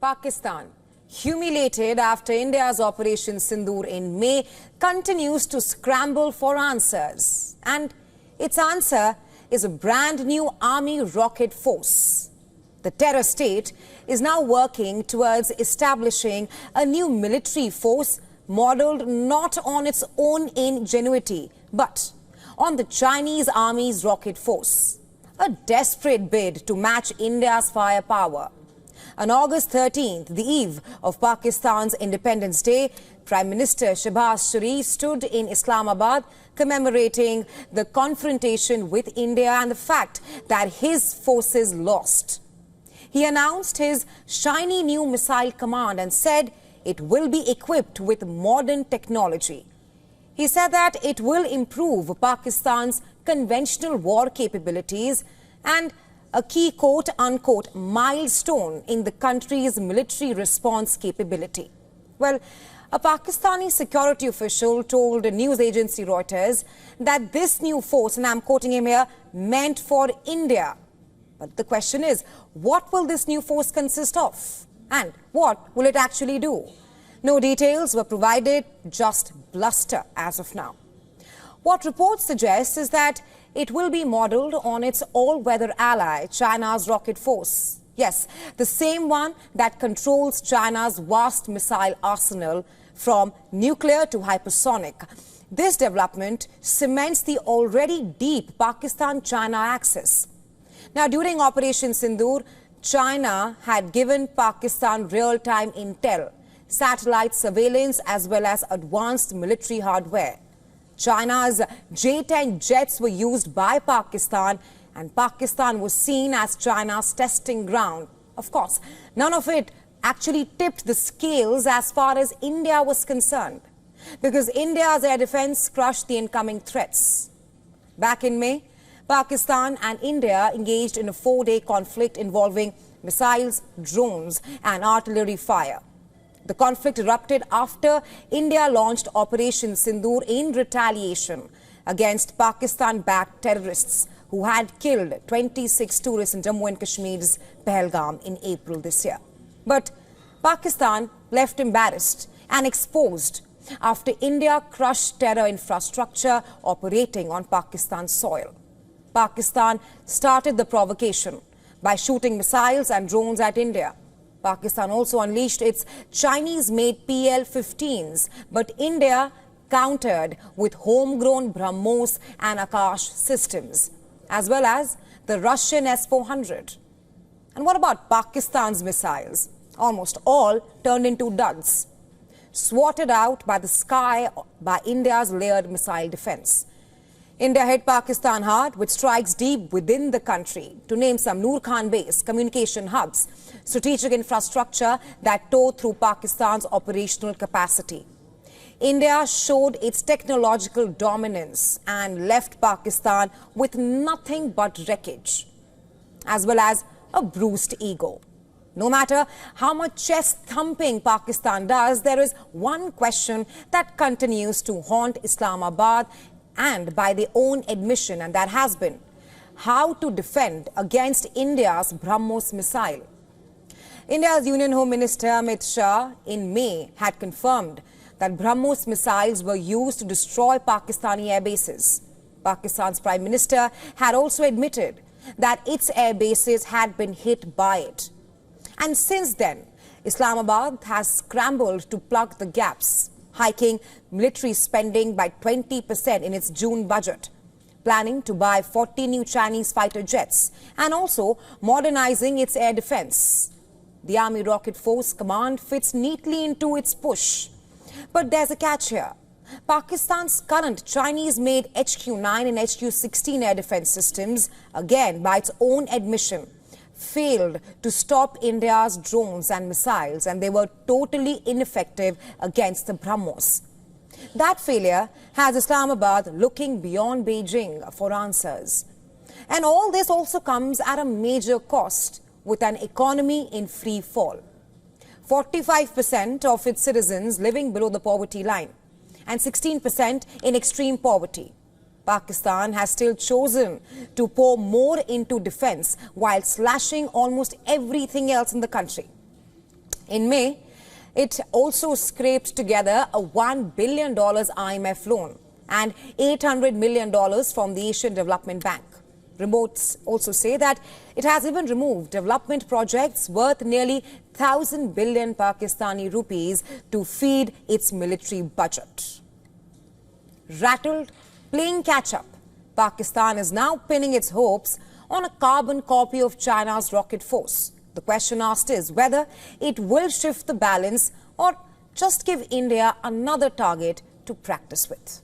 Pakistan, humiliated after India's Operation Sindoor in May, continues to scramble for answers. And its answer is a brand new army rocket force. The terror state is now working towards establishing a new military force modeled not on its own ingenuity, but on the Chinese army's rocket force. A desperate bid to match India's firepower. On August 13th, the eve of Pakistan's Independence Day, Prime Minister Shehbaz Sharif stood in Islamabad commemorating the confrontation with India and the fact that his forces lost. He announced his shiny new missile command and said it will be equipped with modern technology. He said that it will improve Pakistan's conventional war capabilities and a key quote-unquote milestone in the country's military response capability. Well, a Pakistani security official told news agency Reuters that this new force, and I'm quoting him here, meant for India. But the question is, what will this new force consist of? And what will it actually do? No details were provided, just bluster as of now. What reports suggest is that it will be modelled on its all-weather ally, China's rocket force. Yes, the same one that controls China's vast missile arsenal from nuclear to hypersonic. This development cements the already deep Pakistan-China axis. Now, during Operation Sindoor, China had given Pakistan real-time intel, satellite surveillance as well as advanced military hardware. China's J-10 jets were used by Pakistan and Pakistan was seen as China's testing ground. Of course, none of it actually tipped the scales as far as India was concerned, because India's air defense crushed the incoming threats. Back in May, Pakistan and India engaged in a 4-day conflict involving missiles, drones and artillery fire. The conflict erupted after India launched Operation Sindoor in retaliation against Pakistan-backed terrorists who had killed 26 tourists in Jammu and Kashmir's Pahalgam in April this year. But Pakistan left embarrassed and exposed after India crushed terror infrastructure operating on Pakistan's soil. Pakistan started the provocation by shooting missiles and drones at India. Pakistan also unleashed its Chinese-made PL-15s, but India countered with homegrown BrahMos and Akash systems, as well as the Russian S-400. And what about Pakistan's missiles? Almost all turned into duds, swatted out by the sky by India's layered missile defense. India hit Pakistan hard with strikes deep within the country, to name some: Noor Khan base, communication hubs, strategic infrastructure that tore through Pakistan's operational capacity. India showed its technological dominance and left Pakistan with nothing but wreckage, as well as a bruised ego. No matter how much chest thumping Pakistan does, there is one question that continues to haunt Islamabad, and by their own admission, and that has been how to defend against India's BrahMos missile. India's Union Home Minister Amit Shah in May had confirmed that BrahMos missiles were used to destroy Pakistani air bases. Pakistan's Prime Minister had also admitted that its air bases had been hit by it. And since then, Islamabad has scrambled to plug the gaps, hiking military spending by 20% in its June budget, planning to buy 40 new Chinese fighter jets, and also modernizing its air defense. The Army Rocket Force command fits neatly into its push. But there's a catch here. Pakistan's current Chinese-made HQ-9 and HQ-16 air defense systems, again by its own admission, failed to stop India's drones and missiles, and they were totally ineffective against the BrahMos. That failure has Islamabad looking beyond Beijing for answers. And all this also comes at a major cost, with an economy in free fall. 45% of its citizens living below the poverty line, and 16% in extreme poverty. Pakistan has still chosen to pour more into defense while slashing almost everything else in the country. In May, it also scraped together a $1 billion IMF loan and $800 million from the Asian Development Bank. Reports also say that it has even removed development projects worth nearly 1,000 billion Pakistani rupees to feed its military budget. Rattled, playing catch-up, Pakistan is now pinning its hopes on a carbon copy of China's rocket force. The question asked is whether it will shift the balance or just give India another target to practice with.